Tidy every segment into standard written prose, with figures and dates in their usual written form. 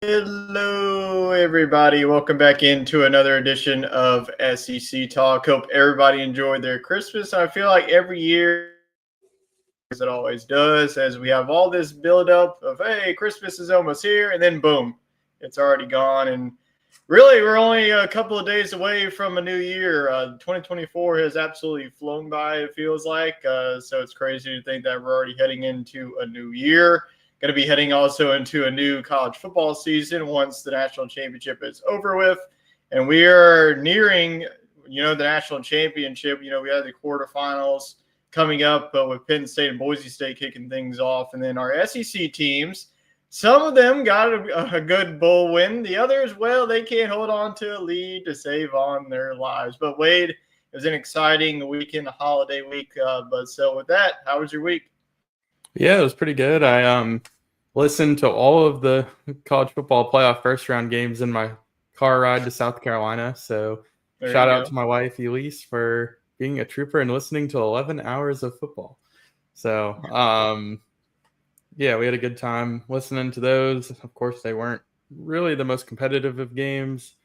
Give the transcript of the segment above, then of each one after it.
Hello, everybody. Welcome back into another edition of SEC Talk. Hope everybody enjoyed their Christmas. I feel like every year, as it always does, as we have all this buildup of, hey, Christmas is almost here, and then boom, it's already gone. And really, we're only a couple of days away from a new year. 2024 has absolutely flown by, it feels like. So it's crazy to think that we're already heading into a new year. Going to be heading also into a new college football season once the national championship is over with. And we are nearing, the national championship. We had the quarterfinals coming up with Penn State and Boise State kicking things off. And then our SEC teams, some of them got a good bowl win. The others, well, they can't hold on to a lead to save on their lives. But Wade, it was an exciting weekend, a holiday week. But so with that, how was your week? Yeah, it was pretty good. I listened to all of the college football playoff first round games in my car ride to South Carolina. So shout out to my wife Elise for being a trooper and listening to 11 hours of football. So yeah, we had a good time listening to those. Of course, they weren't really the most competitive of games.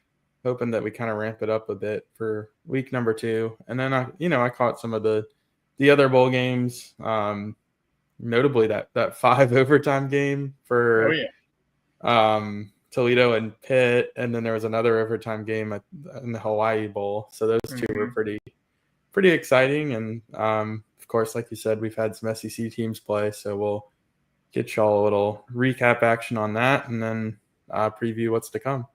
Hoping that we kind of ramp it up a bit for week number 2. And then I caught some of the other bowl games. Notably that 5 overtime game for Toledo and Pitt, and then there was another overtime game in the Hawaii Bowl. So those two were pretty exciting. And of course, like you said, we've had some SEC teams play, so we'll get y'all a little recap action on that, and then preview what's to come.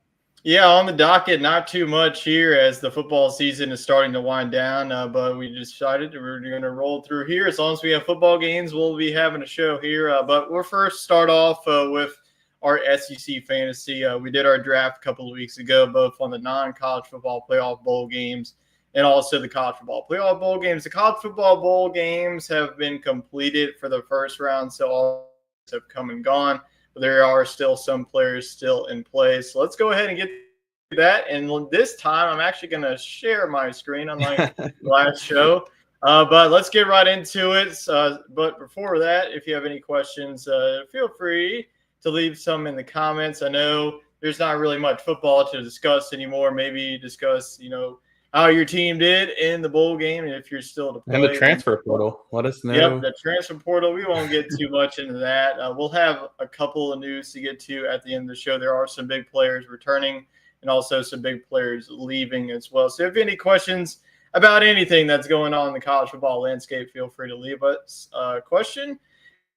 Yeah, on the docket, not too much here as the football season is starting to wind down, but we decided we're going to roll through here. As long as we have football games, we'll be having a show here. But we'll first start off with our SEC fantasy. We did our draft a couple of weeks ago, both on the non-college football playoff bowl games and also the college football playoff bowl games. The college football bowl games have been completed for the first round, so all have come and gone. There are still some players still in place. So let's go ahead and get to that. And this time, I'm actually going to share my screen, unlike last show. But let's get right into it. But before that, if you have any questions, feel free to leave some in the comments. I know there's not really much football to discuss anymore. Maybe discuss, how your team did in the bowl game, and if you're still to play. And the transfer portal. Let us know. Yep, the transfer portal. We won't get too much into that. We'll have a couple of news to get to at the end of the show. There are some big players returning and also some big players leaving as well. So if you have any questions about anything that's going on in the college football landscape, feel free to leave us a question,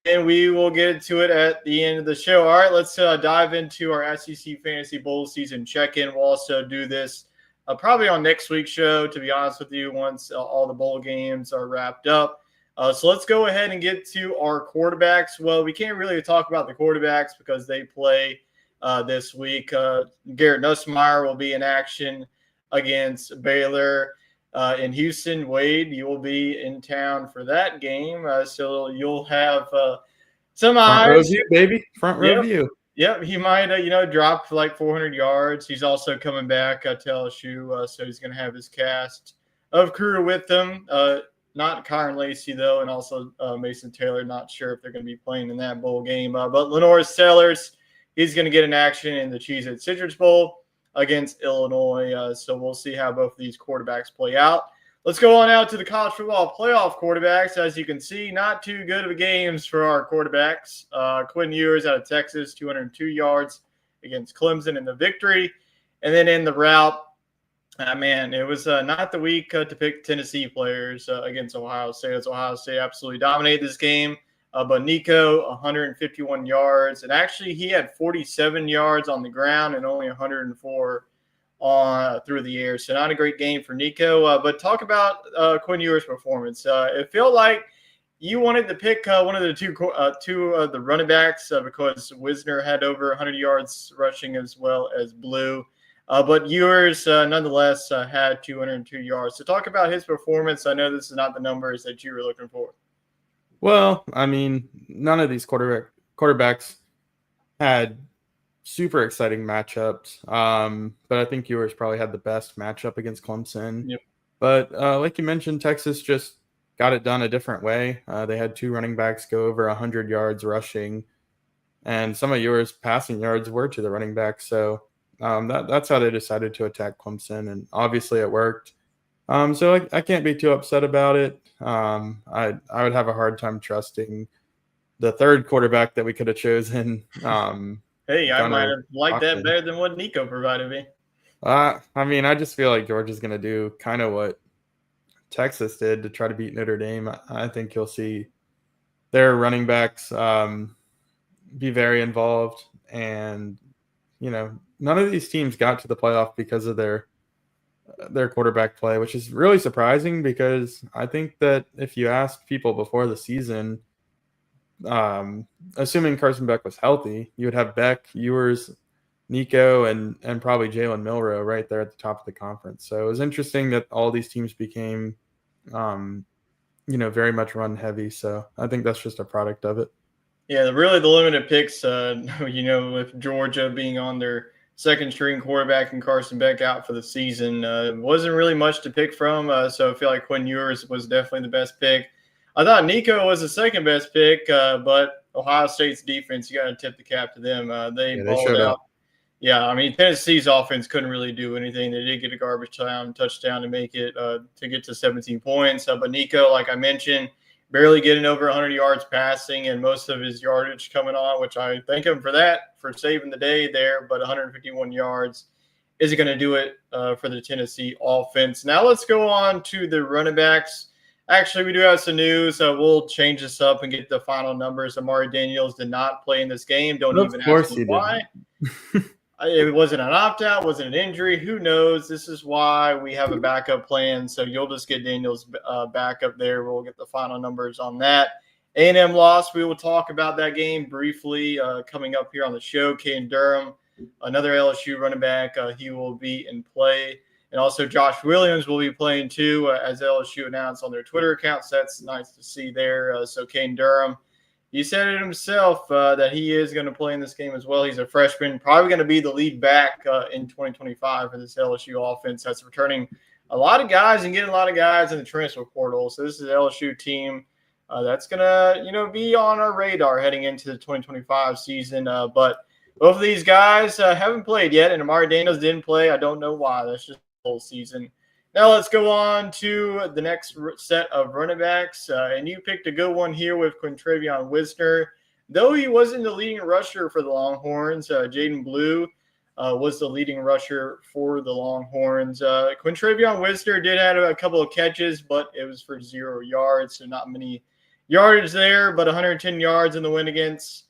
and we will get to it at the end of the show. All right, let's dive into our SEC Fantasy Bowl season check-in. We'll also do this probably on next week's show, to be honest with you, once all the bowl games are wrapped up. So let's go ahead and get to our quarterbacks. Well, we can't really talk about the quarterbacks because they play this week. Garrett Nussmeier will be in action against Baylor in Houston. Wade, you will be in town for that game. So you'll have some eyes. Front row view, baby. Front row view. Yep, he might, drop for like 400 yards. He's also coming back to LSU, so he's going to have his cast of crew with him. Not Kyron Lacey, though, and also Mason Taylor. Not sure if they're going to be playing in that bowl game. But Lenore Sellers, he's going to get an action in the Cheez-It Citrus Bowl against Illinois. So we'll see how both of these quarterbacks play out. Let's go on out to the college football playoff quarterbacks. As you can see, not too good of games for our quarterbacks. Quinn Ewers out of Texas, 202 yards against Clemson in the victory. And then in the rout, it was not the week to pick Tennessee players against Ohio State. As Ohio State absolutely dominated this game. But Nico, 151 yards. And actually, he had 47 yards on the ground and only 104 through the air. So not a great game for Nico. But talk about Quinn Ewers' performance. It felt like you wanted to pick one of the two of the running backs because Wisner had over 100 yards rushing as well as Blue. But Ewers, nonetheless, had 202 yards. So talk about his performance. I know this is not the numbers that you were looking for. Well, none of these quarterbacks had super exciting matchups. But I think Ewers probably had the best matchup against Clemson. Yep. But like you mentioned, Texas just got it done a different way. They had two running backs go over 100 yards rushing. and some of Ewers' passing yards were to the running back. So that's how they decided to attack Clemson, and obviously it worked. So I can't be too upset about it. I would have a hard time trusting the third quarterback that we could have chosen. Hey, I might Gunnar have liked that Stockton. better than what Nico provided me. I mean, I just feel like Georgia's going to do kind of what Texas did to try to beat Notre Dame. I think you'll see their running backs be very involved, and none of these teams got to the playoff because of their quarterback play, which is really surprising because I think that if you asked people before the season, assuming Carson Beck was healthy, you would have Beck, Ewers, Nico, and probably Jalen Milrow right there at the top of the conference. So it was interesting that all these teams became, very much run heavy. So I think that's just a product of it. Yeah, the limited picks, with Georgia being on their second string quarterback and Carson Beck out for the season, wasn't really much to pick from. So I feel like Quinn Ewers was definitely the best pick. I thought Nico was the second best pick, but Ohio State's defense, you got to tip the cap to them. They balled showed out. up. Yeah, I mean, Tennessee's offense couldn't really do anything. They did get a garbage time touchdown to make it to get to 17 points. But Nico, like I mentioned, barely getting over 100 yards passing and most of his yardage coming on, which I thank him for that, for saving the day there. But 151 yards isn't going to do it for the Tennessee offense. Now let's go on to the running backs. Actually, we do have some news. We'll change this up and get the final numbers. Amari Daniels did not play in this game. Don't even ask me why. It wasn't an opt-out, wasn't an injury. Who knows? This is why we have a backup plan. So you'll just get Daniels back up there. We'll get the final numbers on that. A&M lost. We will talk about that game briefly coming up here on the show. Caden Durham, another LSU running back, he will be in play. And also Josh Williams will be playing too, as LSU announced on their Twitter accounts. That's nice to see there. So Caden Durham, he said it himself that he is going to play in this game as well. He's a freshman, probably going to be the lead back in 2025 for this LSU offense that's returning a lot of guys and getting a lot of guys in the transfer portal. So this is an LSU team that's going to, be on our radar heading into the 2025 season. But both of these guys haven't played yet, and Amari Daniels didn't play. I don't know why. That's just the whole season. Now let's go on to the next set of running backs. And you picked a good one here with Quintravion Wisner. Though he wasn't the leading rusher for the Longhorns, Jaden Blue was the leading rusher for the Longhorns. Quintravion Wisner did have a couple of catches, but it was for 0 yards, so not many yardage there, but 110 yards in the win against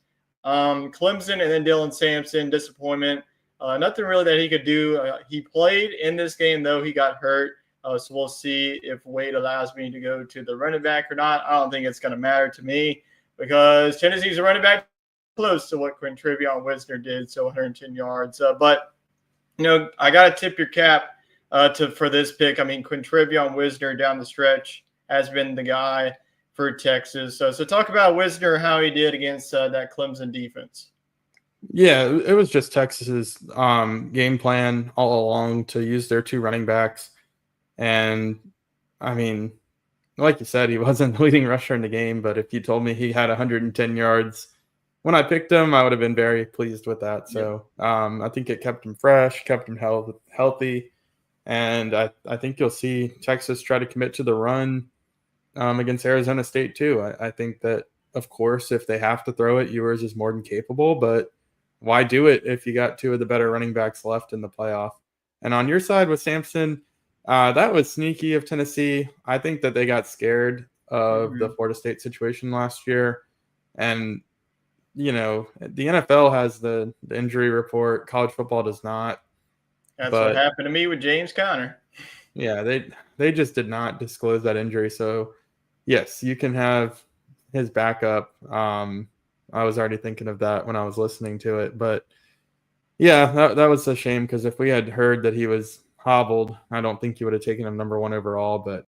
Clemson, and then Dylan Sampson, disappointment. Nothing really that he could do. He played in this game, though he got hurt. So we'll see if Wade allows me to go to the running back or not. I don't think it's going to matter to me because Tennessee's a running back close to what Quintravion Wisner did, so 110 yards. But, I got to tip your cap for this pick. I mean, Quintravion Wisner down the stretch has been the guy for Texas. So talk about Wisner, how he did against that Clemson defense. Yeah, it was just Texas's game plan all along to use their two running backs. And, I mean, like you said, he wasn't the leading rusher in the game, but if you told me he had 110 yards when I picked him, I would have been very pleased with that. So I think it kept him fresh, kept him healthy. And I think you'll see Texas try to commit to the run against Arizona State too. I think that, of course, if they have to throw it, Ewers is more than capable, but why do it if you got two of the better running backs left in the playoff? And on your side with Sampson, that was sneaky of Tennessee. I think that they got scared of the Florida State situation last year. And, the NFL has the injury report. College football does not. That's what happened to me with James Conner. Yeah, they just did not disclose that injury. So, yes, you can have his backup. I was already thinking of that when I was listening to it. But, yeah, that was a shame because if we had heard that he was hobbled, I don't think you would have taken him number 1 overall. But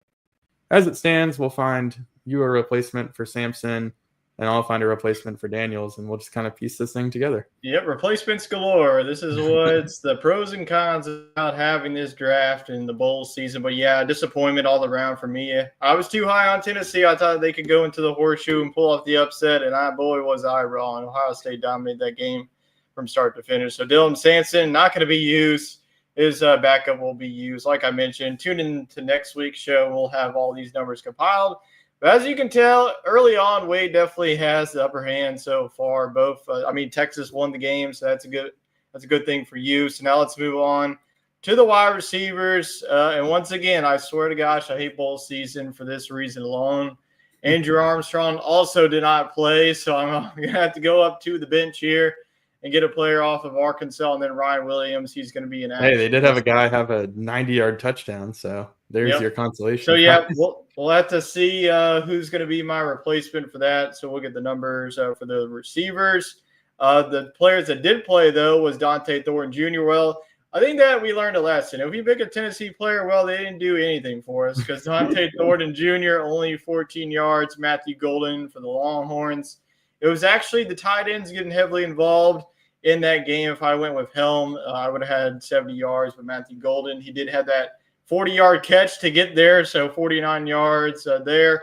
as it stands, we'll find you a replacement for Sampson. and I'll find a replacement for Daniels, and we'll just kind of piece this thing together. Yep, replacements galore. This is what's the pros and cons about having this draft in the bowl season. But yeah, disappointment all around for me. I was too high on Tennessee. I thought they could go into the horseshoe and pull off the upset, and boy was I wrong. Ohio State dominated that game from start to finish. So Dylan Sampson not going to be used. His backup will be used. Like I mentioned, tune in to next week's show. We'll have all these numbers compiled. But as you can tell, early on, Wade definitely has the upper hand so far. Both, Texas won the game, so that's a good thing for you. So now let's move on to the wide receivers. And once again, I swear to gosh, I hate bowl season for this reason alone. Andrew Armstrong also did not play, so I'm going to have to go up to the bench here and get a player off of Arkansas, and then Ryan Williams. He's going to be in action. Hey, they did have a guy have a 90-yard touchdown, so there's your consolation. So yeah, we'll have to see who's going to be my replacement for that. So we'll get the numbers for the receivers. The players that did play though was Dante Thornton Jr. Well, I think that we learned a lesson. If we pick a Tennessee player, well, they didn't do anything for us because Dante Thornton Jr. only 14 yards. Matthew Golden for the Longhorns. It was actually the tight ends getting heavily involved in that game. If I went with Helm, I would have had 70 yards. But Matthew Golden, he did have that 40-yard catch to get there, so 49 yards there.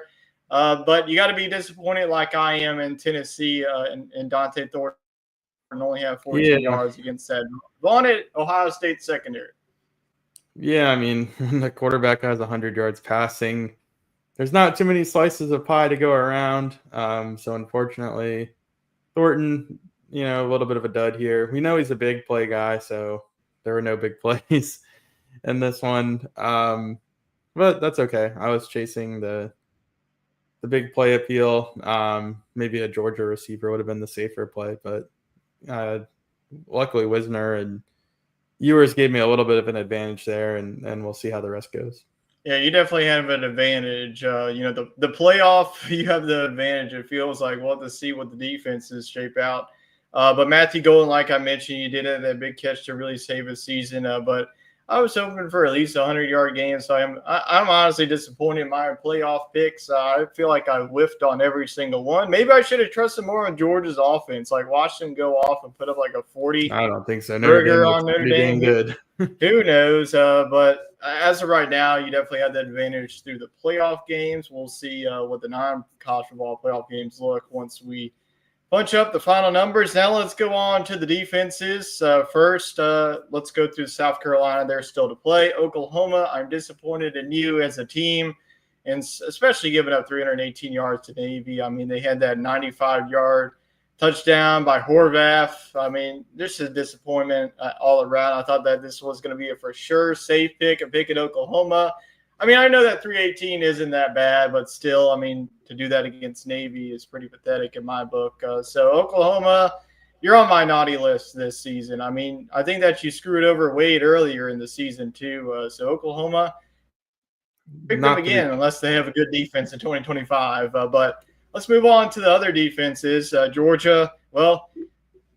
But you got to be disappointed like I am in Tennessee and Dante Thornton only have 14 yards against that vaunted Ohio State secondary. Yeah, I mean, when the quarterback has 100 yards passing, there's not too many slices of pie to go around. So unfortunately, Thornton, a little bit of a dud here. We know he's a big play guy, so there were no big plays in this one. But that's okay. I was chasing the big play appeal. Maybe a Georgia receiver would have been the safer play, but luckily Wisner and Ewers gave me a little bit of an advantage there, and we'll see how the rest goes. Yeah, you definitely have an advantage. The playoff, you have the advantage. It feels like we'll have to see what the defenses shape out. But Matthew Golden, like I mentioned, you did have that big catch to really save his season. But I was hoping for at least a 100-yard game. So I'm honestly disappointed in my playoff picks. I feel like I whiffed on every single one. Maybe I should have trusted more on Georgia's offense, like watch them go off and put up like a 40. I don't think so. Notre Dame on Notre Dame. Good. Who knows? But as of right now, you definitely have that advantage through the playoff games. We'll see what the non-college football playoff games look once we punch up the final numbers. Now let's go on to the defenses. First, let's go through South Carolina. They're still to play. Oklahoma, I'm disappointed in you as a team, and especially giving up 318 yards to Navy. I mean, they had that 95-yard touchdown by Horvath. I mean, this is a disappointment all around. I thought that this was going to be a for sure safe pick, a pick at Oklahoma. I mean, I know that 318 isn't that bad, but still, I mean, to do that against Navy is pretty pathetic in my book. So Oklahoma, you're on my naughty list this season. I mean, I think that you screwed over Wade earlier in the season too. So Oklahoma, pick them again unless they have a good defense in 2025. But let's move on to the other defenses. Georgia, well,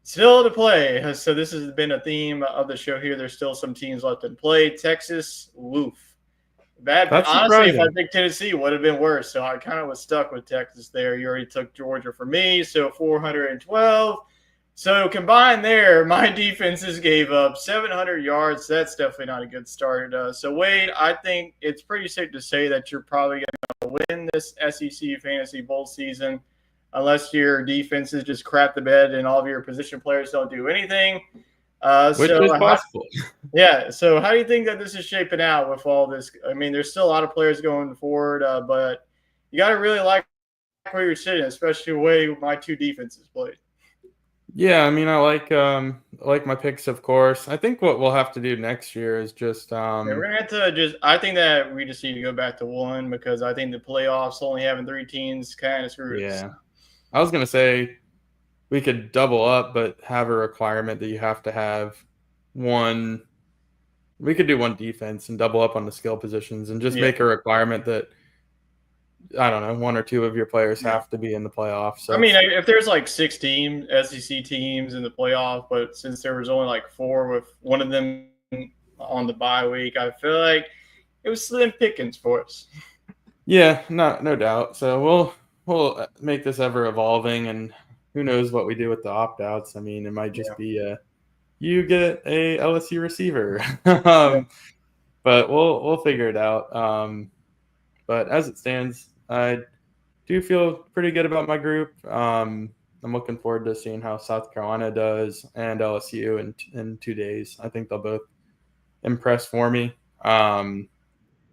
still to play. So this has been a theme of the show here. There's still some teams left in play. Texas, woof. That's honestly, if I think Tennessee would have been worse. So I kind of was stuck with Texas there. You already took Georgia for me, so 412. So combined there, my defenses gave up 700 yards. That's definitely not a good start. So Wade, I think it's pretty safe to say that you're probably going to win this SEC Fantasy Bowl season unless your defenses just crap the bed and all of your position players don't do anything. Which is possible. Yeah. So how do you think that this is shaping out with all this? I mean, there's still a lot of players going forward, but you got to really like where you're sitting, especially the way my two defenses played. Yeah, I mean, I like my picks, of course. I think what we'll have to do next year is just we're gonna have to I think that we just need to go back to one because I think the playoffs only having 3 teams kind of screwed us. Yeah. I was gonna say we could double up, but have a requirement that you have to have one. We could do one defense and double up on the skill positions and just make a requirement that, I don't know, 1 or 2 of your players have to be in the playoffs. So I mean, if there's like 6 teams, SEC teams in the playoff, but since there was only like 4 with one of them on the bye week, I feel like it was slim pickings for us. Yeah, no doubt. So we'll make this ever evolving, and who knows what we do with the opt outs. I mean, it might just be you get a LSU receiver, Yeah. but we'll figure it out. But as it stands, I do feel pretty good about my group. I'm looking forward to seeing how South Carolina does and LSU in 2 days. I think they'll both impress for me. And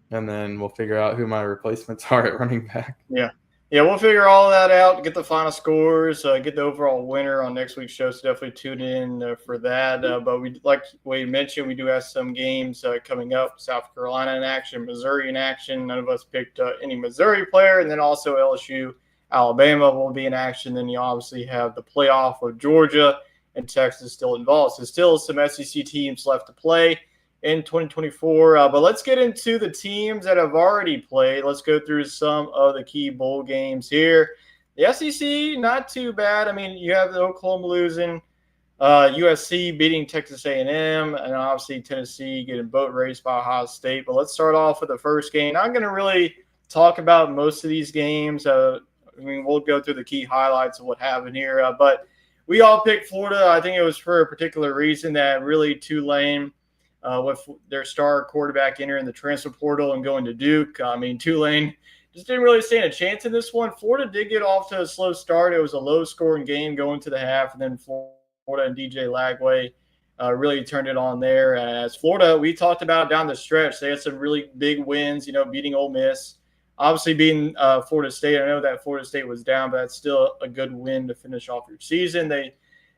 then we'll figure out who my replacements are at running back. Yeah. Yeah, we'll figure all that out, get the final scores, get the overall winner on next week's show. So definitely tune in for that. But we, like we mentioned, we do have some games coming up. South Carolina in action, Missouri in action. None of us picked any Missouri player. And then also LSU, Alabama will be in action. Then you obviously have the playoff with Georgia and Texas still involved. So still some SEC teams left to play in 2024. But let's get into the teams that have already played. Let's go through some of the key bowl games here. The SEC, not too bad. I mean, you have the Oklahoma losing, USC beating Texas A&M, and obviously Tennessee getting boat raced by Ohio State. But let's start off with the first game. I'm going to really talk about most of these games. I mean, we'll go through the key highlights of what happened here. But we all picked Florida. I think it was for a particular reason that really Tulane – with their star quarterback entering the transfer portal and going to Duke. I mean, Tulane just didn't really stand a chance in this one. Florida did get off to a slow start. It was a low-scoring game going to the half, and then Florida and DJ Lagway really turned it on there. As Florida, we talked about down the stretch, they had some really big wins, beating Ole Miss. Obviously, beating Florida State. I know that Florida State was down, but that's still a good win to finish off your season. They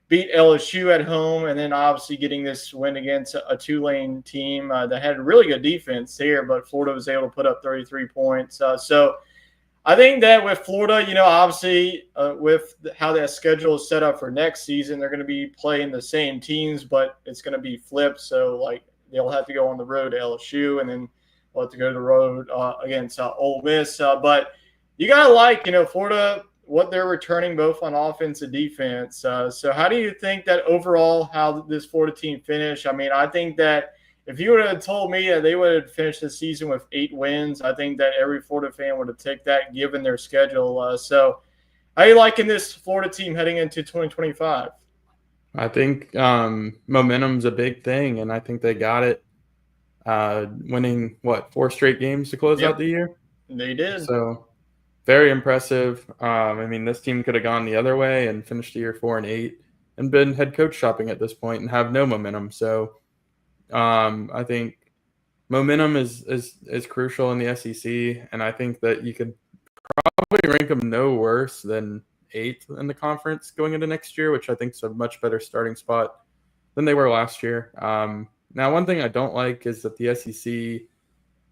beat LSU at home, and then obviously getting this win against a Tulane team that had really good defense here, but Florida was able to put up 33 points. So I think that with Florida, obviously with how that schedule is set up for next season, they're going to be playing the same teams, but it's going to be flipped. So, like, they'll have to go on the road to LSU, and then they'll have to go to the road against Ole Miss. But you got to like, Florida – what they're returning both on offense and defense. So how do you think that overall how this Florida team finished? I mean, I think that if you would have told me that they would have finished the season with 8 wins, I think that every Florida fan would have taken that given their schedule. So how are you liking this Florida team heading into 2025? I think momentum's a big thing, and I think they got it. Winning, 4 straight games to close out the year? They did. So very impressive. I mean, this team could have gone the other way and finished the year 4-8 and been head coach shopping at this point and have no momentum. So I think momentum is crucial in the SEC, and I think that you could probably rank them no worse than 8th in the conference going into next year, which I think is a much better starting spot than they were last year. Now, one thing I don't like is that the SEC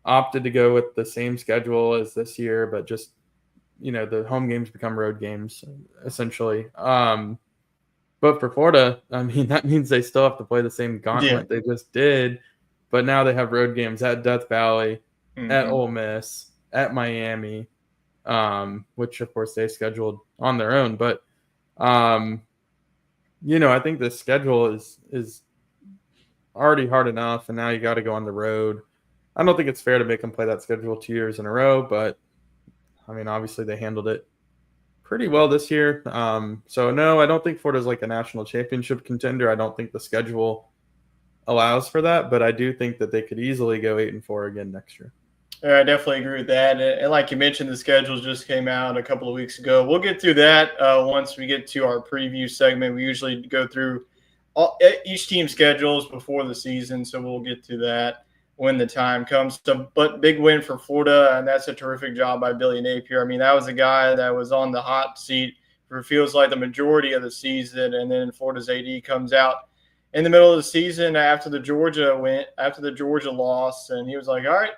opted to go with the same schedule as this year, but just the home games become road games, essentially. But for Florida, I mean, that means they still have to play the same gauntlet they just did, but now they have road games at Death Valley, at Ole Miss, at Miami, which, of course, they scheduled on their own. But, I think the schedule is already hard enough, and now you got to go on the road. I don't think it's fair to make them play that schedule 2 years in a row, but I mean, obviously they handled it pretty well this year. So no, I don't think Florida's like a national championship contender. I don't think the schedule allows for that, but I do think that they could easily go 8-4 again next year. Yeah, I definitely agree with that. And like you mentioned, the schedules just came out a couple of weeks ago. We'll get through that once we get to our preview segment. We usually go through each team's schedules before the season, so we'll get to that when the time comes. But big win for Florida, and that's a terrific job by Billy Napier. I mean, that was a guy that was on the hot seat for feels like the majority of the season, and then Florida's AD comes out in the middle of the season after the Georgia loss, and he was like, all right,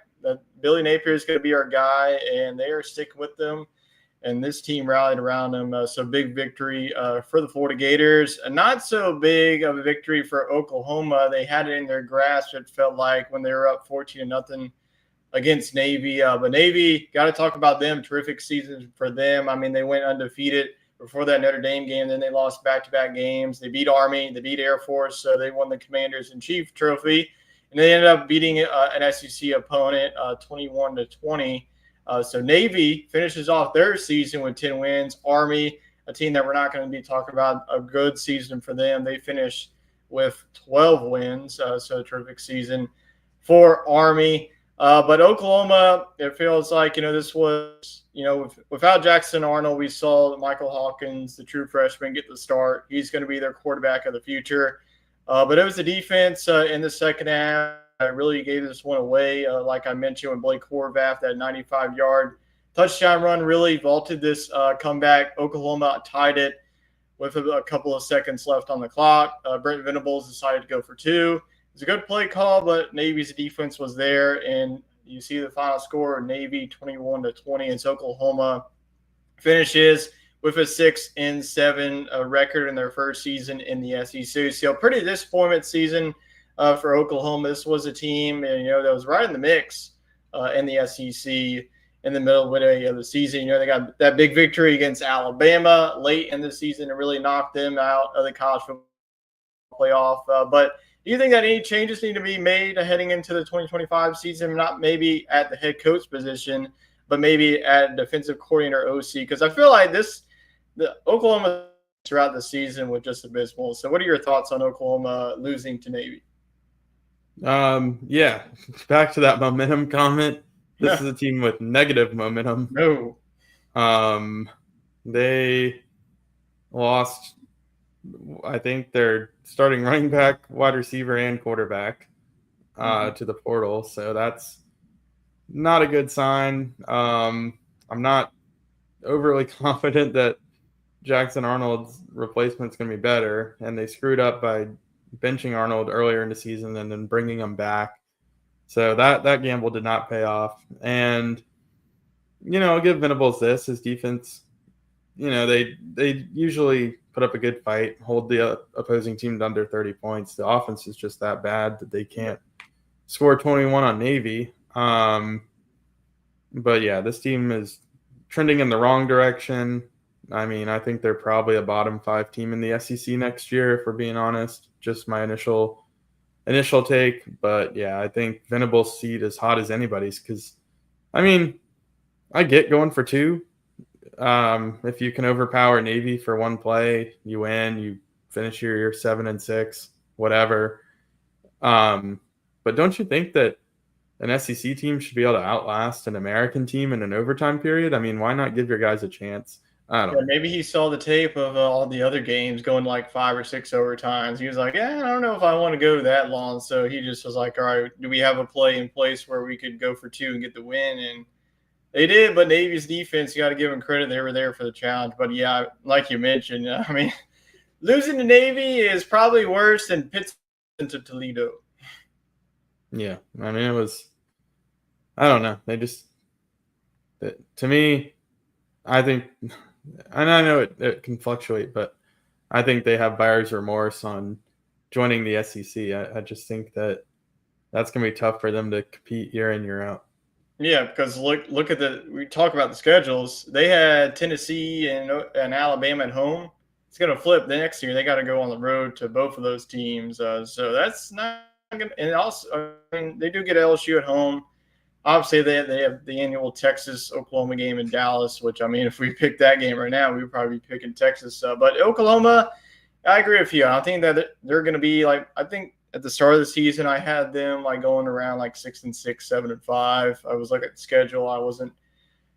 Billy Napier is going to be our guy, and they are sticking with them. And this team rallied around him. So big victory for the Florida Gators. Not so big of a victory for Oklahoma. They had it in their grasp, it felt like, when they were up 14-0 against Navy. But Navy, got to talk about them. Terrific season for them. I mean, they went undefeated before that Notre Dame game. Then they lost back-to-back games. They beat Army. They beat Air Force. So they won the Commanders-in-Chief trophy. And they ended up beating an SEC opponent 21-20. So Navy finishes off their season with 10 wins. Army, a team that we're not going to be talking about, a good season for them. They finished with 12 wins, so a terrific season for Army. But Oklahoma, it feels like, this was, without Jackson Arnold, we saw Michael Hawkins, the true freshman, get the start. He's going to be their quarterback of the future. But it was the defense in the second half that really gave this one away. Like I mentioned, when Blake Horvath, that 95-yard touchdown run really vaulted this comeback. Oklahoma tied it with a couple of seconds left on the clock. Brent Venables decided to go for two. It was a good play call, but Navy's defense was there, and you see the final score: Navy 21-20. It's Oklahoma finishes with a 6-7 record in their first season in the SEC. So a pretty disappointment season for Oklahoma. This was a team, that was right in the mix in the SEC in the middle of the season. They got that big victory against Alabama late in the season and really knocked them out of the college football playoff. But do you think that any changes need to be made heading into the 2025 season? Not maybe at the head coach position, but maybe at defensive coordinator OC? Because I feel like the Oklahoma throughout the season was just abysmal. So what are your thoughts on Oklahoma losing to Navy? Yeah, back to that momentum comment. This is a team with negative momentum. No. They lost, I think, their starting running back, wide receiver, and quarterback to the portal. So that's not a good sign. I'm not overly confident that Jackson Arnold's replacement is going to be better, and they screwed up by benching Arnold earlier in the season and then bringing him back. So that gamble did not pay off. And, I'll give Venables this. His defense, they usually put up a good fight, hold the opposing team to under 30 points. The offense is just that bad that they can't score 21 on Navy. But, yeah, this team is trending in the wrong direction. I mean, I think they're probably a bottom 5 team in the SEC next year, if we're being honest. Just my initial take. But, yeah, I think Venables' seat is hot as anybody's because, I mean, I get going for two. If you can overpower Navy for one play, you win. You finish your year 7-6, whatever. But don't you think that an SEC team should be able to outlast an American team in an overtime period? I mean, why not give your guys a chance? I don't know. Maybe he saw the tape of all the other games going like 5 or 6 overtimes. He was like, I don't know if I want to go that long. So he just was like, all right, do we have a play in place where we could go for two and get the win? And they did, but Navy's defense, you got to give them credit. They were there for the challenge. But, yeah, like you mentioned, I mean, losing to Navy is probably worse than Pittsburgh to Toledo. Yeah, I mean, it was – I don't know. They just – to me, I think – and I know it can fluctuate, but I think they have buyer's remorse on joining the SEC. I just think that's going to be tough for them to compete year in, year out. Yeah, because look at we talk about the schedules. They had Tennessee and Alabama at home. It's going to flip the next year. They got to go on the road to both of those teams. So that's not going to – and also, I mean, they do get LSU at home. Obviously, they have the annual Texas-Oklahoma game in Dallas, which, I mean, if we pick that game right now, we would probably be picking Texas. But Oklahoma, I agree with you. I think that they're going to be like – I think at the start of the season, I had them like going around like 6-6, 7-5. I was looking at the schedule. I wasn't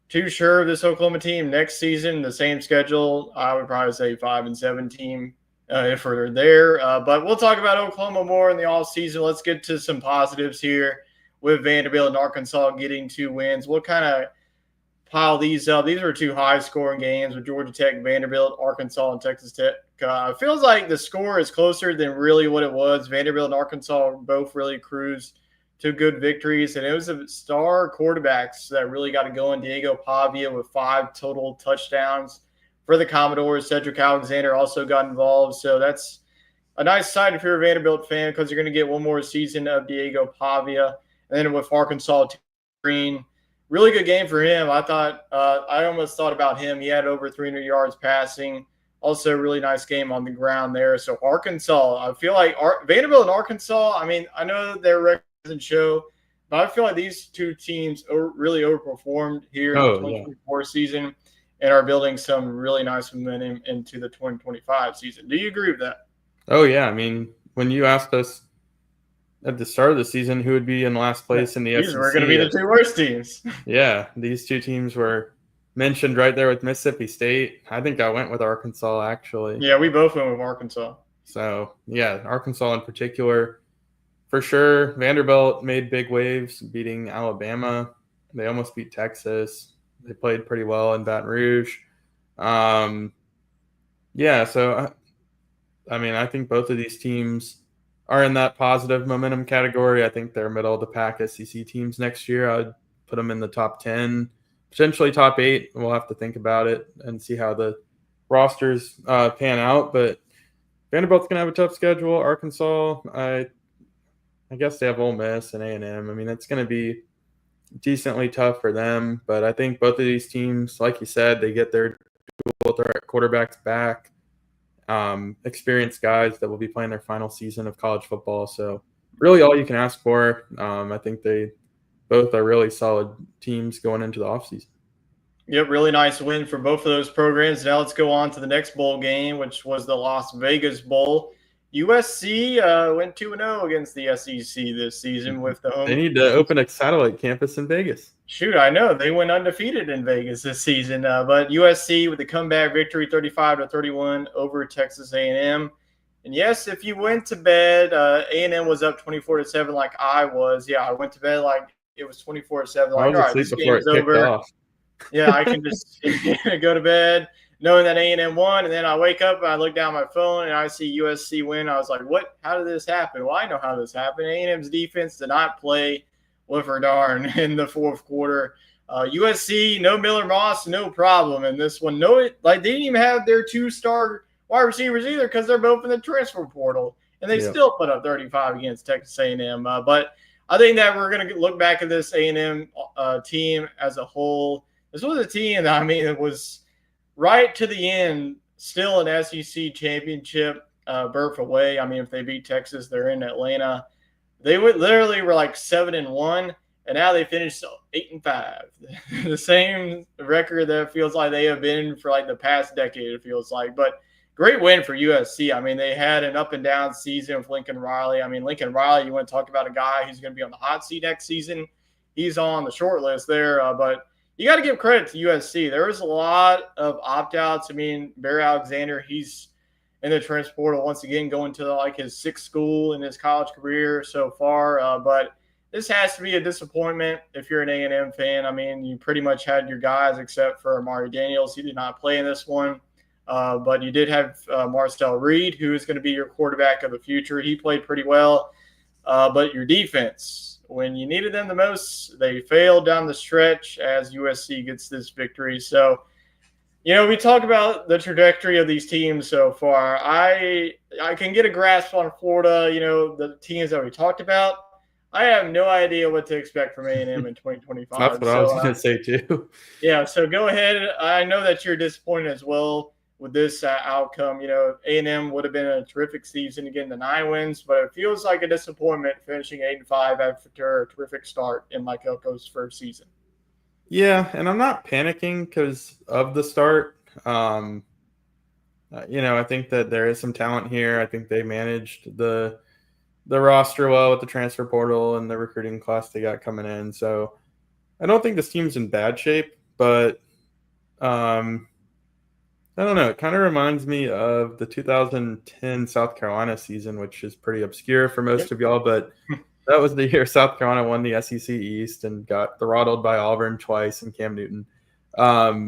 too sure of this Oklahoma team. Next season, the same schedule, I would probably say 5-7 team if we're there. But we'll talk about Oklahoma more in the offseason. Let's get to some positives here with Vanderbilt and Arkansas getting 2 wins. We'll kind of pile these up. These are 2 high-scoring games with Georgia Tech, Vanderbilt, Arkansas, and Texas Tech. It feels like the score is closer than really what it was. Vanderbilt and Arkansas both really cruised to good victories, and it was the star quarterbacks that really got it going. Diego Pavia with 5 total touchdowns for the Commodores. Cedric Alexander also got involved, so that's a nice sign if you're a Vanderbilt fan because you're going to get one more season of Diego Pavia. And then with Arkansas, Green, really good game for him. I almost thought about him. He had over 300 yards passing. Also, a really nice game on the ground there. So Arkansas, I feel like Vanderbilt and Arkansas, I mean, I know their record doesn't show But I feel like these two teams really overperformed here in the Oh yeah. 2024 season and are building some really nice momentum into the 2025 season. Do you agree with that? Oh yeah. I mean, when you asked us at the start of the season who would be in last Yeah. place in the These were going to be SEC, the two worst teams. yeah, these two teams were mentioned right there with Mississippi State. I think I went with Arkansas actually. Yeah, we both went with Arkansas. So yeah, Arkansas in particular, for sure. Vanderbilt made big waves, beating Alabama. They almost beat Texas. They played pretty well in Baton Rouge. Um, yeah, so I mean, I think both of these teams are in that positive momentum category. I think they're middle of the pack SEC teams next year. I'd put them in the top 10, potentially top 8. We'll have to think about it and see how the rosters pan out. But Vanderbilt's going to have a tough schedule. Arkansas, I guess they have Ole Miss and A&M. I mean, it's going to be decently tough for them. But I think both of these teams, like you said, they get their quarterbacks back, experienced guys that will be playing their final season of college football. So really all you can ask for. I think they both are really solid teams going into the offseason. Yep, really nice win for both of those programs. Now let's go on to the next bowl game, which was the Las Vegas Bowl. USC went 2-0 against the SEC this season with the They home. need to open a satellite campus in Vegas. Shoot, I know they went undefeated in Vegas this season, but USC with a comeback victory, 35-31 over Texas A&M. And yes, if you went to bed, A&M was up 24-7, like I was. Yeah, I went to bed like it was 24-7. I Like, was all right, asleep this before game's it kicked over. off. Yeah, I can just go to bed knowing that A&M won, and then I wake up and I look down my phone and I see USC win. I was like, "What? How did this happen?" Well, I know how this happened. A&M's defense did not play with her darn in the fourth quarter. USC, no Miller Moss, no problem in this one. No, they didn't even have their two-star wide receivers either because they're both in the transfer portal, and they still put up 35 against Texas A&M. But I think that we're going to look back at this A&M team as a whole. This was a team that, I mean, it was right to the end, still an SEC championship berth away. I mean, if they beat Texas, they're in Atlanta. They literally were like 7-1, and now they finished 8-5. The same record that feels like they have been for like the past decade. It feels like, but great win for USC. I mean, they had an up and down season with Lincoln Riley. I mean, Lincoln Riley, you want to talk about a guy who's going to be on the hot seat next season. He's on the short list there, but you got to give credit to USC. There was a lot of opt outs. I mean, Barry Alexander, he's in the transfer portal once again, going to like his sixth school in his college career so far. But this has to be a disappointment if you're an A&M fan. I mean, you pretty much had your guys except for Amari Daniels. He did not play in this one. But you did have Marcel Reed, who is going to be your quarterback of the future. He played pretty well. But your defense, when you needed them the most, they failed down the stretch as USC gets this victory. So, we talk about the trajectory of these teams so far. I can get a grasp on Florida, the teams that we talked about. I have no idea what to expect from A&M in 2025. That's what I was going to say too. Yeah, so go ahead. I know that you're disappointed as well with this outcome. A&M would have been a terrific season, again, the 9 wins, but it feels like a disappointment finishing 8-5 after a terrific start in Mike Elko's first season. Yeah, and I'm not panicking because of the start. I think that there is some talent here. I think they managed the roster well with the transfer portal and the recruiting class they got coming in. So I don't think this team's in bad shape, but I don't know. It kind of reminds me of the 2010 South Carolina season, which is pretty obscure for most of y'all, but that was the year South Carolina won the SEC East and got throttled by Auburn twice and Cam Newton. But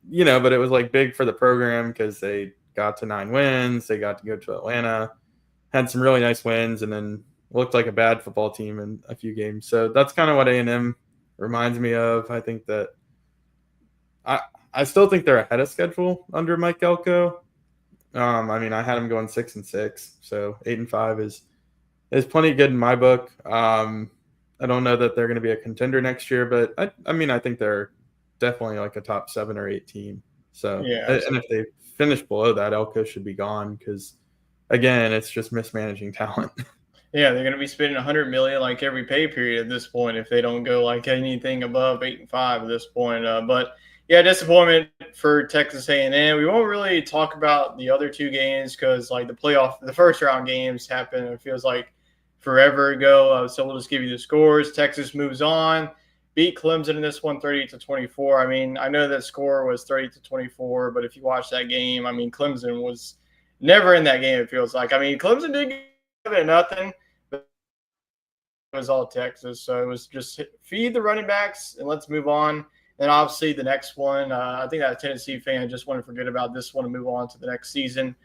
it was like big for the program because they got to 9 wins. They got to go to Atlanta, had some really nice wins, and then looked like a bad football team in a few games. So that's kind of what A&M reminds me of. I think that I still think they're ahead of schedule under Mike Elko. I had them going 6-6, so 8-5 is plenty good in my book. I don't know that they're going to be a contender next year, but I think they're definitely like a top 7 or 8 team. So, and if they finish below that, Elko should be gone because, again, it's just mismanaging talent. Yeah, they're going to be spending 100 million like every pay period at this point if they don't go like anything above 8-5 at this point. But yeah, disappointment for Texas A&M. We won't really talk about the other two games because like the first round games happened. It feels like forever ago. So we'll just give you the scores. Texas moves on, beat Clemson in this one, 30-24. I mean, I know that score was 30-24, but if you watch that game, I mean, Clemson was never in that game. It feels like. I mean, Clemson did get nothing was all Texas. So it was just feed the running backs and let's move on. And obviously the next one, I think that Tennessee fan just want to forget about this one and move on to the next season.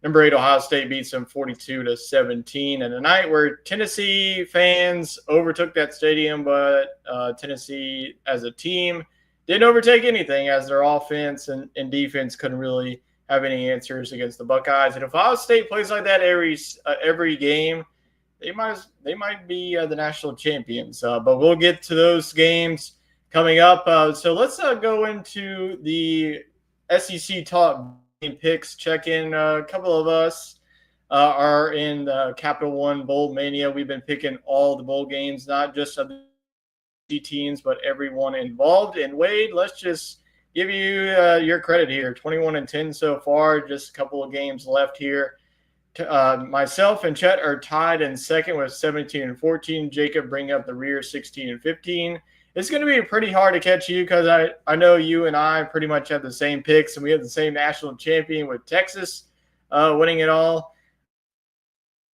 Number 8, Ohio State beats them 42-17. And a night where Tennessee fans overtook that stadium, but Tennessee as a team didn't overtake anything as their offense and defense couldn't really have any answers against the Buckeyes. And if Ohio State plays like that every game, they might be the national champions. But we'll get to those games coming up. So let's go into the SEC top picks. Check in. A couple of us are in the Capital One Bowl Mania. We've been picking all the bowl games, not just of the teams, but everyone involved. And Wade, let's just give you your credit here. 21-10 so far. Just a couple of games left here. Myself and Chet are tied in second with 17-14. Jacob bring up the rear 16-15. It's going to be pretty hard to catch you because I know you and I pretty much have the same picks and we have the same national champion with Texas winning it all.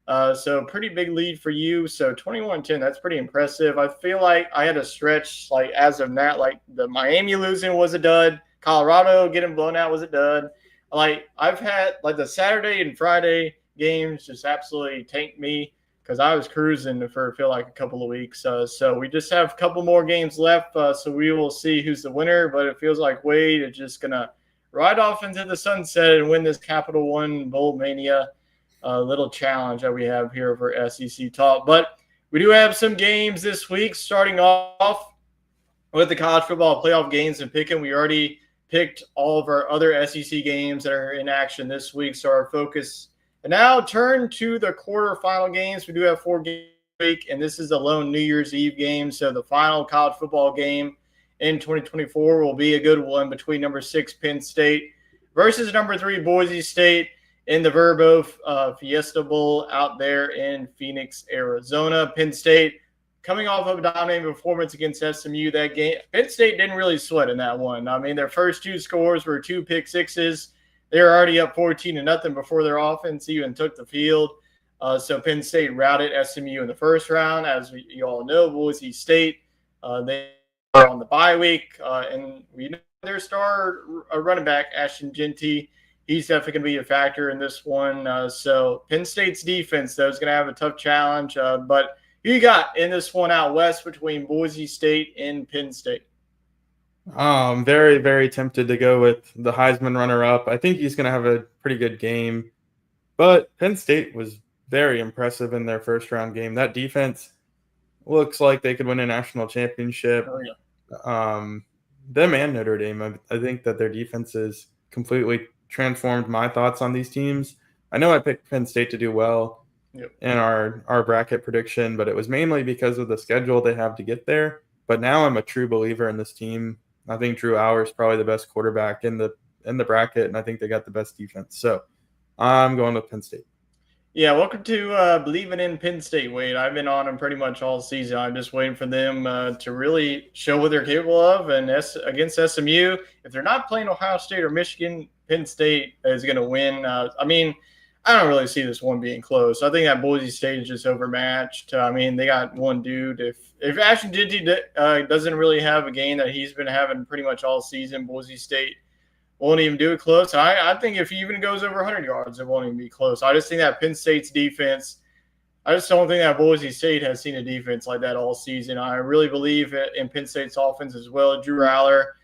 So pretty big lead for you. So 21-10, that's pretty impressive. I feel like I had a stretch like as of that, like the Miami losing was a dud. Colorado getting blown out was a dud. Like I've had like the Saturday and Friday games just absolutely tanked me because I was cruising for feel like a couple of weeks. So we just have a couple more games left. So we will see who's the winner. But it feels like Wade is just gonna ride off into the sunset and win this Capital One Bowl Mania little challenge that we have here for SEC Talk. But we do have some games this week. Starting off with the college football playoff games and picking, we already picked all of our other SEC games that are in action this week. So our focus and now turn to the quarterfinal games. We do have 4 games this week, and this is a lone New Year's Eve game. So the final college football game in 2024 will be a good one between number 6 Penn State versus number 3 Boise State in the Verbo Fiesta Bowl out there in Phoenix, Arizona. Penn State coming off of a dominating performance against SMU that game. Penn State didn't really sweat in that one. I mean, their first 2 scores were 2 pick sixes. They were already up 14-0 before their offense even took the field. So Penn State routed SMU in the first round. As you all know, Boise State, they are on the bye week. And we know their star running back, Ashton Genty, he's definitely going to be a factor in this one. So Penn State's defense, though, is going to have a tough challenge. But who you got in this one out west between Boise State and Penn State? I'm very, very tempted to go with the Heisman runner-up. I think he's going to have a pretty good game. But Penn State was very impressive in their first-round game. That defense looks like they could win a national championship. Oh, yeah. Them and Notre Dame, I think that their defenses completely transformed my thoughts on these teams. I know I picked Penn State to do well in our bracket prediction, but it was mainly because of the schedule they have to get there. But now I'm a true believer in this team. I think Drew Auer is probably the best quarterback in the bracket, and I think they got the best defense. So I'm going with Penn State. Yeah, welcome to believing in Penn State, Wade. I've been on them pretty much all season. I'm just waiting for them to really show what they're capable of. And against SMU, if they're not playing Ohio State or Michigan, Penn State is going to win. I mean, I don't really see this one being close. I think that Boise State is just overmatched. I mean, they got one dude. If Ashton Genty doesn't really have a game that he's been having pretty much all season, Boise State won't even do it close. I think if he even goes over 100 yards, it won't even be close. I just think that Penn State's defense, I just don't think that Boise State has seen a defense like that all season. I really believe in Penn State's offense as well. Drew Aller,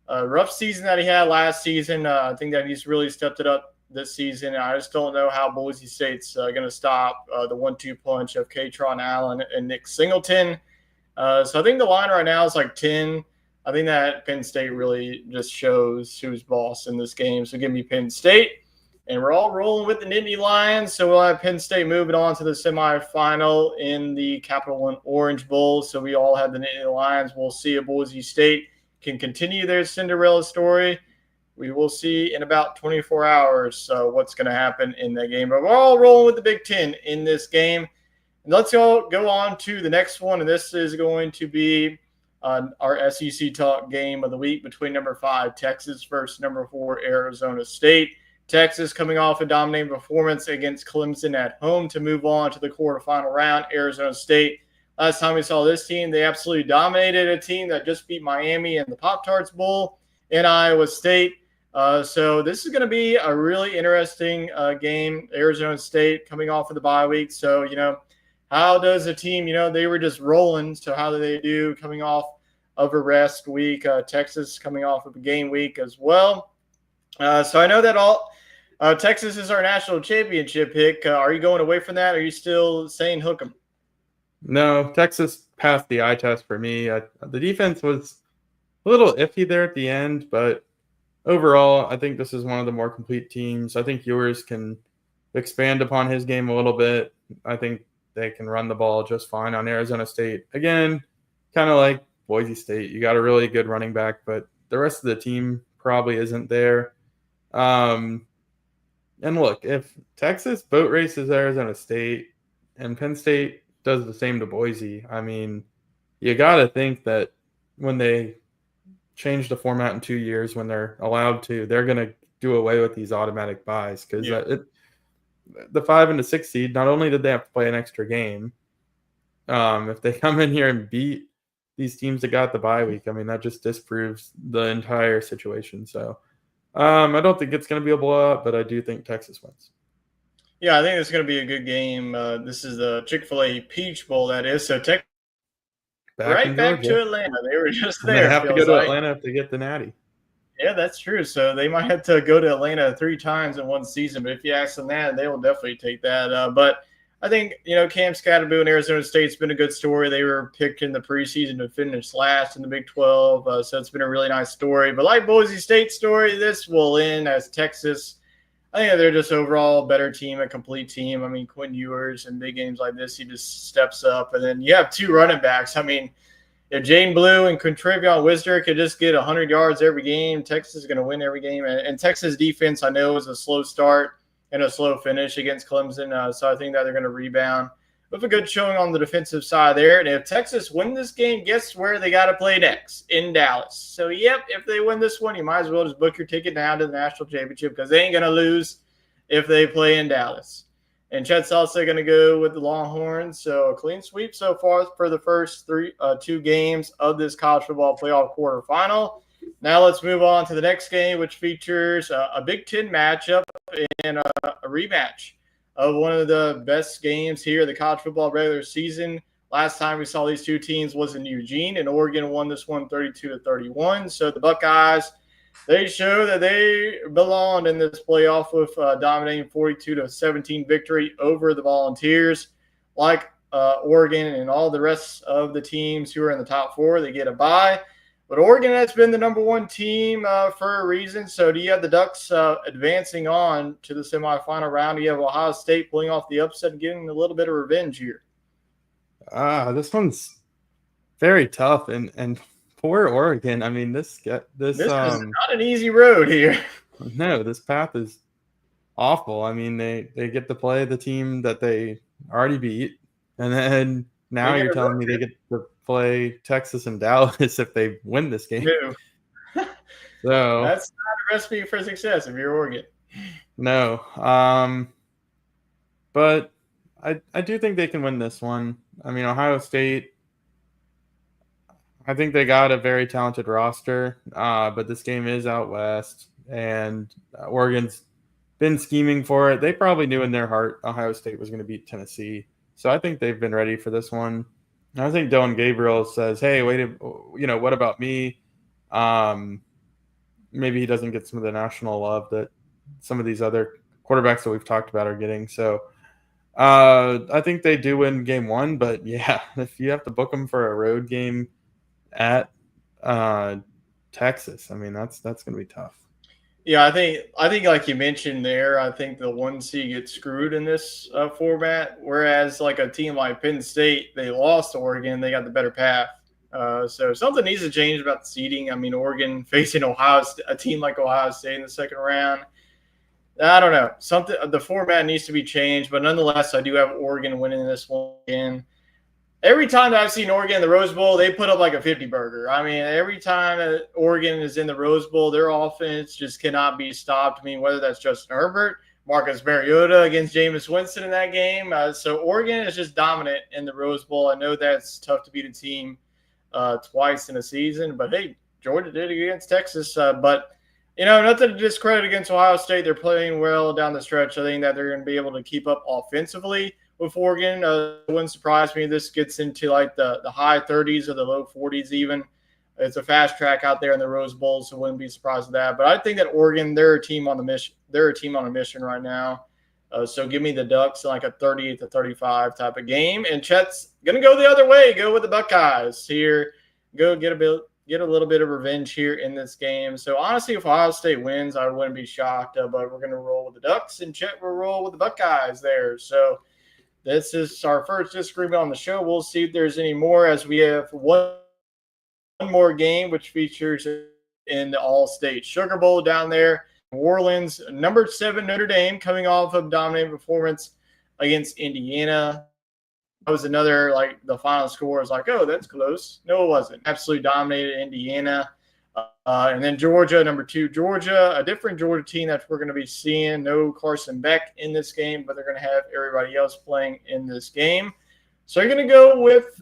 rough season that he had last season. I think that he's really stepped it up this season. I just don't know how Boise State's going to stop the 1-2 punch of Katron Allen and Nick Singleton. So I think the line right now is like 10. I think that Penn State really just shows who's boss in this game. So give me Penn State. And we're all rolling with the Nittany Lions, so we'll have Penn State moving on to the semifinal in the Capital One Orange Bowl. So we all have the Nittany Lions. We'll see if Boise State can continue their Cinderella story. We will see in about 24 hours what's going to happen in that game. But we're all rolling with the Big Ten in this game. And let's go on to the next one, and this is going to be our SEC talk game of the week between number 5 Texas versus number 4 Arizona State. Texas coming off a dominating performance against Clemson at home to move on to the quarterfinal round. Arizona State, last time we saw this team, they absolutely dominated a team that just beat Miami in the Pop-Tarts Bowl in Iowa State. So this is going to be a really interesting game. Arizona State coming off of the bye week. So, how does a team, they were just rolling. So how do they do coming off of a rest week? Texas coming off of a game week as well. So I know that Texas is our national championship pick. Are you going away from that? Or are you still saying hook 'em? No, Texas passed the eye test for me. The defense was a little iffy there at the end, but overall, I think this is one of the more complete teams. I think Ewers can expand upon his game a little bit. I think they can run the ball just fine on Arizona State. Again, kind of like Boise State. You got a really good running back, but the rest of the team probably isn't there. And look, if Texas boat races Arizona State and Penn State does the same to Boise, I mean, you got to think that when they change the format in 2 years, when they're allowed to, they're going to do away with these automatic buys because the 5 and the 6 seed, not only did they have to play an extra game, if they come in here and beat these teams that got the bye week, I mean, that just disproves the entire situation. So I don't think it's going to be a blowout, but I do think Texas wins. Yeah, I think it's going to be a good game. This is the Chick-fil-A Peach Bowl, that is. So Texas back to Atlanta. They were just there. They have to go to Atlanta if they get the Natty. Yeah, that's true. So they might have to go to Atlanta 3 times in one season. But if you ask them that, they will definitely take that. But I think, Cam Scatterboo and Arizona State's been a good story. They were picked in the preseason to finish last in the Big 12. So it's been a really nice story. But like Boise State's story, this will end as Texas. I think they're just overall a better team, a complete team. I mean, Quinn Ewers in big games like this, he just steps up. And then you have 2 running backs. I mean, if Jaden Blue and Quintrivion Wisner could just get 100 yards every game, Texas is going to win every game. And Texas defense, I know, was a slow start and a slow finish against Clemson. So I think that they're going to rebound with a good showing on the defensive side there. And if Texas win this game, guess where they got to play next? In Dallas. So, yep, if they win this one, you might as well just book your ticket now to the national championship because they ain't going to lose if they play in Dallas. And Chet's also going to go with the Longhorns. So a clean sweep so far for the first 2 games of this college football playoff quarterfinal. Now let's move on to the next game, which features a Big Ten matchup and a rematch of one of the best games here in the college football regular season. Last time we saw these 2 teams was in Eugene, and Oregon won this one 32-31. So the Buckeyes, they show that they belonged in this playoff with dominating 42-17 victory over the Volunteers. Like Oregon and all the rest of the teams who are in the top 4, they get a bye. But Oregon has been the number 1 team for a reason. So do you have the Ducks advancing on to the semifinal round? Do you have Ohio State pulling off the upset and getting a little bit of revenge here? This one's very tough. And poor Oregon. I mean, this is not an easy road here. No, this path is awful. I mean, they get to play the team that they already beat, and then now you're telling me they get to play Texas and Dallas if they win this game. So that's not a recipe for success if you're Oregon. No, but I do think they can win this one. I mean, Ohio State, I think they got a very talented roster, but this game is out west, and Oregon's been scheming for it. They probably knew in their heart Ohio State was going to beat Tennessee, so I think they've been ready for this one. And I think Dylan Gabriel says, "Hey, wait, what about me?" Maybe he doesn't get some of the national love that some of these other quarterbacks that we've talked about are getting. So I think they do win game 1, but yeah, if you have to book them for a road game at Texas, I mean, that's going to be tough. Yeah, I think like you mentioned there, I think the 1 seed gets screwed in this format. Whereas like a team like Penn State, they lost to Oregon, they got the better path. So something needs to change about the seeding. I mean, Oregon facing a team like Ohio State in the second round. I don't know. Something the format needs to be changed, but nonetheless, I do have Oregon winning this one again. Every time that I've seen Oregon in the Rose Bowl, they put up like a 50 burger. I mean, every time that Oregon is in the Rose Bowl, their offense just cannot be stopped. I mean, whether that's Justin Herbert, Marcus Mariota against Jameis Winston in that game. So Oregon is just dominant in the Rose Bowl. I know that's tough to beat a team twice in a season, but hey, Georgia did it against Texas. But nothing to discredit against Ohio State. They're playing well down the stretch. I think that they're going to be able to keep up offensively with Oregon. It wouldn't surprise me if this gets into like the high 30s or the low 40s even. It's a fast track out there in the Rose Bowl, so wouldn't be surprised with that. But I think that Oregon, they're a team on the mission. They're a team on a mission right now. So give me the Ducks in like a 38-35 type of game. And Chet's gonna go the other way. Go with the Buckeyes here. Go get a little bit of revenge here in this game. So honestly, if Ohio State wins, I wouldn't be shocked. But we're gonna roll with the Ducks, and Chet will roll with the Buckeyes there. So this is our first disagreement on the show. We'll see if there's any more as we have one more game, which features in the All-State Sugar Bowl down there. New Orleans, number 7 Notre Dame, coming off of dominating performance against Indiana. That was another, like, the final score was like, oh, that's close. No, it wasn't. Absolutely dominated Indiana. And then Georgia, number 2, Georgia, a different Georgia team that we're going to be seeing. No Carson Beck in this game, but they're going to have everybody else playing in this game. So you're going to go with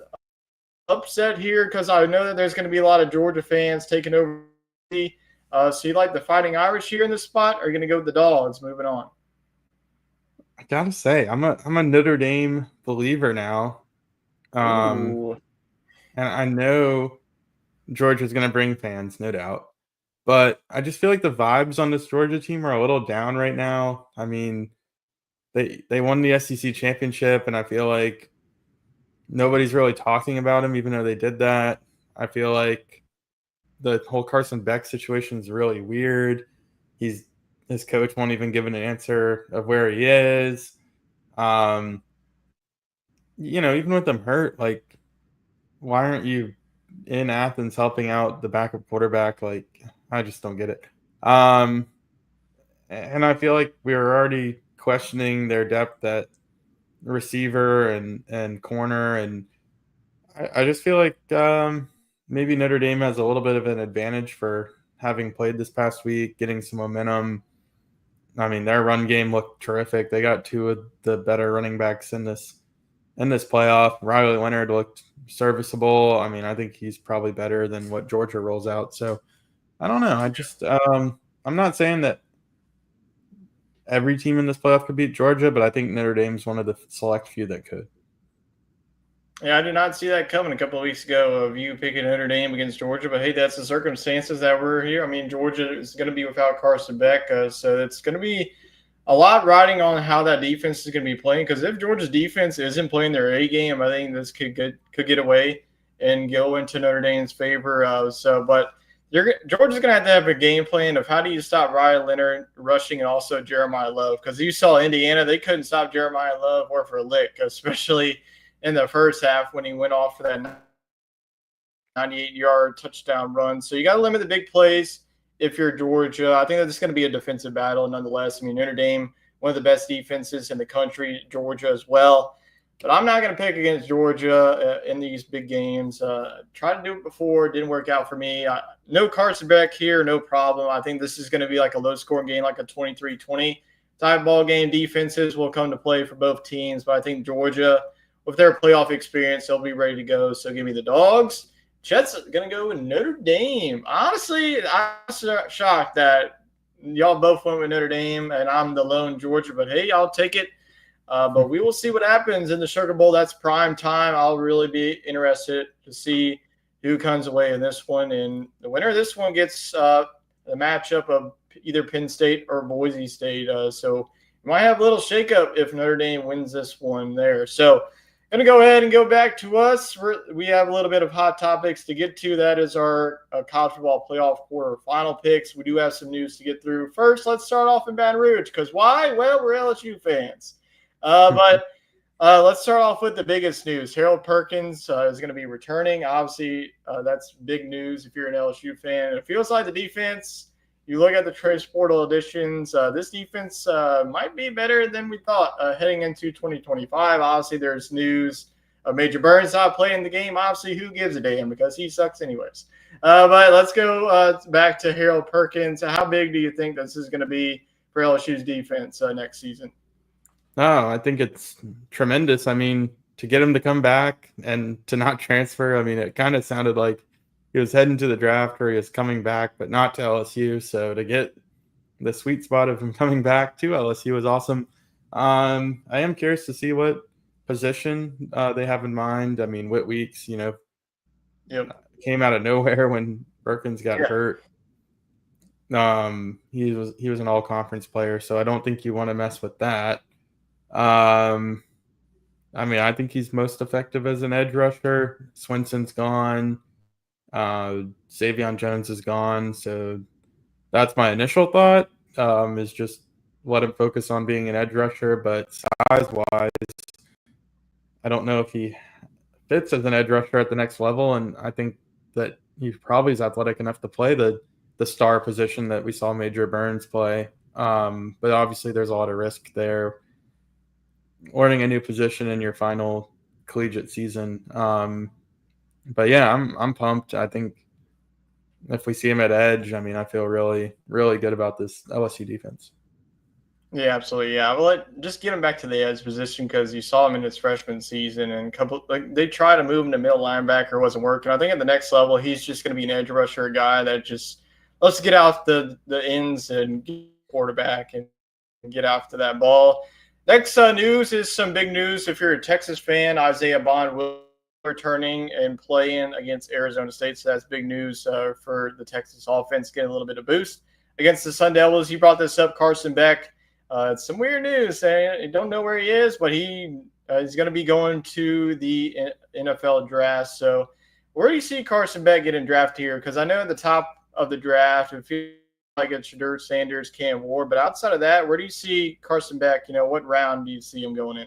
upset here because I know that there's going to be a lot of Georgia fans taking over. So you like the Fighting Irish here in this spot, or are you going to go with the Dogs moving on? I gotta say, I'm a Notre Dame believer now. Ooh. And I know Georgia's gonna bring fans, no doubt. But I just feel like the vibes on this Georgia team are a little down right now. I mean, they won the SEC championship, and I feel like nobody's really talking about them, even though they did that. I feel like the whole Carson Beck situation is really weird. His coach won't even give an answer of where he is. Even with them hurt, like, why aren't you in Athens helping out the backup quarterback? Like, I just don't get it. And I feel like we were already questioning their depth at receiver and corner, and I just feel like maybe Notre Dame has a little bit of an advantage for having played this past week, getting some momentum. I mean, their run game looked terrific. They got 2 of the better running backs in this playoff. Riley Leonard looked serviceable. I mean, I think he's probably better than what Georgia rolls out. So I don't know. I just I'm not saying that every team in this playoff could beat Georgia, but I think Notre Dame's one of the select few that could. Yeah, I did not see that coming a couple of weeks ago of you picking Notre Dame against Georgia, but hey, that's the circumstances that we're here. I mean, Georgia is going to be without Carson Beck, so it's going to be a lot riding on how that defense is going to be playing. Because if Georgia's defense isn't playing their A game, I think this could get away and go into Notre Dame's favor. But Georgia's going to have a game plan of how do you stop Riley Leonard rushing and also Jeremiah Love. Because you saw Indiana, they couldn't stop Jeremiah Love or for a lick, especially in the first half when he went off for that 98-yard touchdown run. So you got to limit the big plays if you're Georgia. I think that's going to be a defensive battle nonetheless. I mean, Notre Dame, one of the best defenses in the country, Georgia as well. But I'm not going to pick against Georgia in these big games. Tried to do it before. Didn't work out for me. No Carson Beck here, no problem. I think this is going to be like a low-scoring game, like a 23-20 type ball game. Defenses will come to play for both teams. But I think Georgia, with their playoff experience, they'll be ready to go. So give me the Dogs. Chet's going to go with Notre Dame. Honestly, I'm shocked that y'all both went with Notre Dame and I'm the lone Georgia. But, hey, I'll take it. But we will see what happens in the Sugar Bowl. That's prime time. I'll really be interested to see who comes away in this one. And the winner of this one gets the matchup of either Penn State or Boise State. So you might have a little shakeup if Notre Dame wins this one there. So Going to go ahead and go back to us. We have a little bit of hot topics to get to. That is our college football playoff quarterfinal picks. We do have some news to get through. First, let's start off in Baton Rouge because why? Well, we're LSU fans. But let's start off with the biggest news. Harold Perkins is going to be returning. Obviously, that's big news if you're an LSU fan. It feels like the defense, you look at the transfer portal additions, this defense might be better than we thought heading into 2025. Obviously, there's news of Major Burns not playing the game. Obviously, who gives a damn because he sucks anyways. But let's go back to Harold Perkins. How big do you think this is going to be for LSU's defense next season? No, I think it's tremendous. I mean, to get him to come back and to not transfer, I mean, it kind of sounded like he was heading to the draft or he was coming back, but not to LSU. So to get the sweet spot of him coming back to LSU was awesome. I am curious to see what position they have in mind. I mean, Whit Weeks, came out of nowhere when Perkins got hurt. He was an all-conference player, so I don't think you want to mess with that. I mean, I think he's most effective as an edge rusher. Swinson's gone. Savion Jones is gone. So that's my initial thought, is just let him focus on being an edge rusher. But size-wise, I don't know if he fits as an edge rusher at the next level. And I think that he probably is athletic enough to play the star position that we saw Major Burns play. But obviously there's a lot of risk there. Learning a new position in your final collegiate season. But yeah, I'm pumped. I think if we see him at edge, I mean, I feel really, really good about this LSU defense. Yeah, absolutely. Yeah, well, just get him back to the edge position because you saw him in his freshman season, and they tried to move him to middle linebacker, wasn't working. I think at the next level, he's just going to be an edge rusher, a guy that just let's get out the ends and get quarterback and get after that ball. Next news is some big news. If you're a Texas fan, Isaiah Bond will returning and playing against Arizona State. So that's big news for the Texas offense, getting a little bit of boost against the Sun Devils. You brought this up, Carson Beck. It's some weird news. I don't know where he is, but he is going to be going to the NFL draft. So where do you see Carson Beck getting drafted here? Because I know at the top of the draft, it feels like it's Shedeur Sanders, Cam Ward. But outside of that, where do you see Carson Beck? What round do you see him going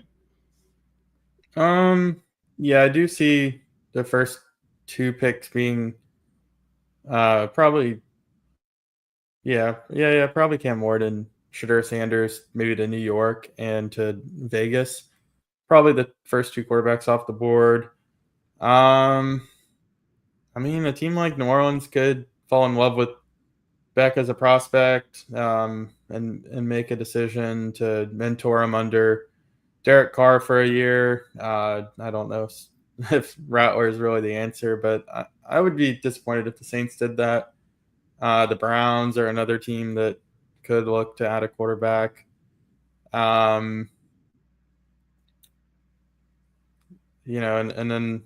in? Yeah, I do see the first two picks being probably probably Cam Ward and Shedeur Sanders, maybe to New York and to Vegas. Probably the first two quarterbacks off the board. I mean, a team like New Orleans could fall in love with Beck as a prospect and make a decision to mentor him under Derek Carr for a year. I don't know if Rattler is really the answer, but I would be disappointed if the Saints did that. The Browns are another team that could look to add a quarterback. And then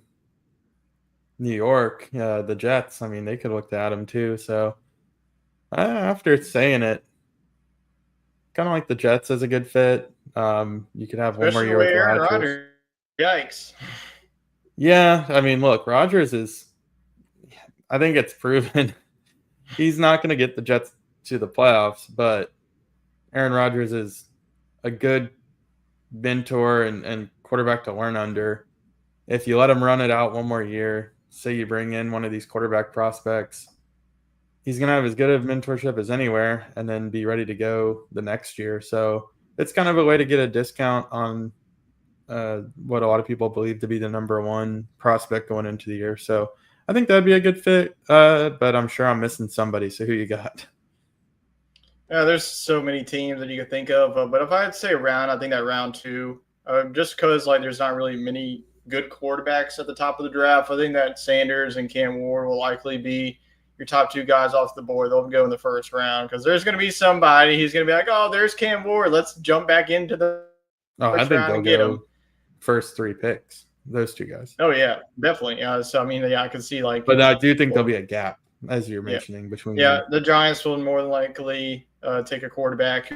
New York, the Jets, I mean, they could look to add him too. So after saying it, kind of like the Jets as a good fit. You could have one more year with Rodgers. Yikes. Yeah, I mean, look, Rodgers I think it's proven he's not going to get the Jets to the playoffs, but Aaron Rodgers is a good mentor and quarterback to learn under. If you let him run it out one more year, say you bring in one of these quarterback prospects, he's going to have as good of mentorship as anywhere and then be ready to go the next year. So it's kind of a way to get a discount on what a lot of people believe to be the number one prospect going into the year. So I think that'd be a good fit, but I'm sure I'm missing somebody. So who you got? Yeah, there's so many teams that you could think of, but if I had to say round, I think that round two, just because there's not really many good quarterbacks at the top of the draft. I think that Sanders and Cam Ward will likely be your top two guys off the board. They'll go in the first round because there's going to be somebody who's going to be like, oh, there's Cam Ward. Let's jump back into the first round and get him. First three picks, those two guys. Oh yeah, definitely. So I mean, I can see but I do think there'll be a gap, as you're mentioning, between. Yeah, the Giants will more than likely take a quarterback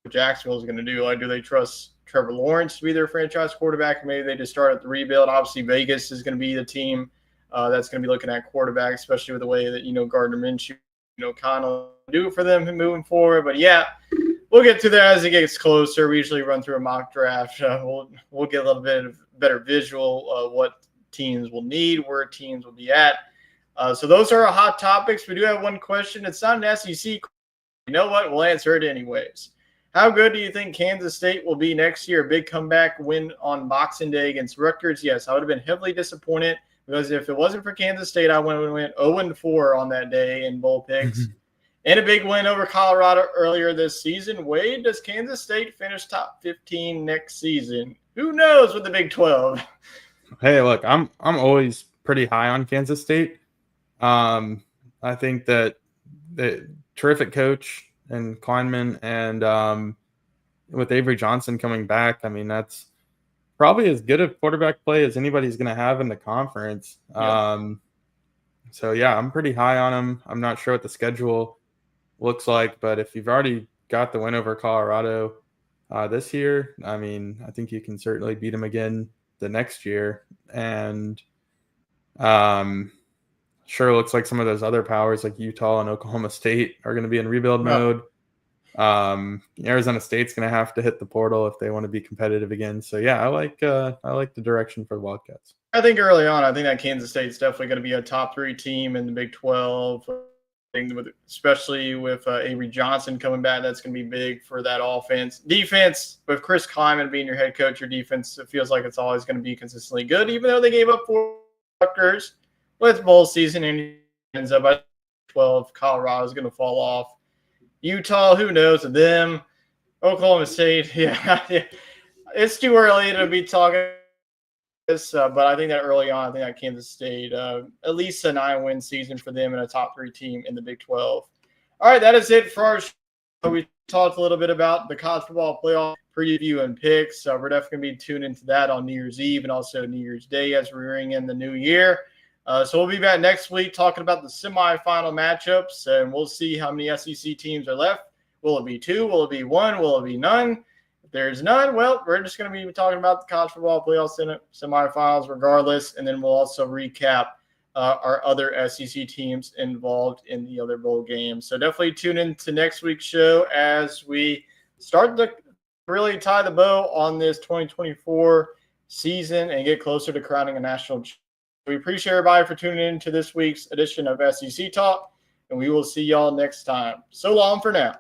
Jacksonville is going to do. Like, do they trust Trevor Lawrence to be their franchise quarterback? Maybe they just start at the rebuild. Obviously, Vegas is going to be the team that's going to be looking at quarterback, especially with the way that, Gardner Minshew, kind of do it for them moving forward. But yeah, we'll get to that as it gets closer. We usually run through a mock draft. We'll get a little bit of better visual of what teams will need, where teams will be at. So those are our hot topics. We do have one question. It's not an SEC. You know what? We'll answer it anyways. How good do you think Kansas State will be next year? A big comeback win on Boxing Day against Rutgers. Yes, I would have been heavily disappointed because if it wasn't for Kansas State, I would have went 0-4 on that day in bowl picks. And a big win over Colorado earlier this season. Wade, does Kansas State finish top 15 next season? Who knows with the Big 12? Hey, look, I'm always pretty high on Kansas State. I think that the terrific coach and Kleinman, and with Avery Johnson coming back, I mean, that's probably as good a quarterback play as anybody's going to have in the conference. Yep. So yeah, I'm pretty high on him. I'm not sure what the schedule looks like, but if you've already got the win over Colorado this year, I mean, I think you can certainly beat him again the next year. And sure looks like some of those other powers like Utah and Oklahoma State are going to be in rebuild mode. Arizona State's going to have to hit the portal if they want to be competitive again. So yeah, I like the direction for the Wildcats. I think early on, I think that Kansas State's definitely going to be a top 3 team in the Big 12. Especially with Avery Johnson coming back, that's going to be big for that offense. Defense, with Chris Klieman being your head coach, your defense, it feels like it's always going to be consistently good, even though they gave up 4 Rutgers with bowl season and ends up at 12. Colorado is going to fall off. Utah, who knows of them? Oklahoma State, yeah. It's too early to be talking this, but I think that early on, I think that Kansas State, at least a 9-win season for them and a top 3 team in the Big 12. All right, that is it for our show. We talked a little bit about the college football playoff preview and picks. We're definitely going to be tuned into that on New Year's Eve and also New Year's Day as we ring in the new year. So we'll be back next week talking about the semifinal matchups, and we'll see how many SEC teams are left. Will it be 2? Will it be 1? Will it be none? If there's none, well, we're just going to be talking about the college football playoff semifinals regardless, and then we'll also recap our other SEC teams involved in the other bowl games. So definitely tune in to next week's show as we start to really tie the bow on this 2024 season and get closer to crowning a national champion. We appreciate everybody for tuning in to this week's edition of SEC Talk, and we will see y'all next time. So long for now.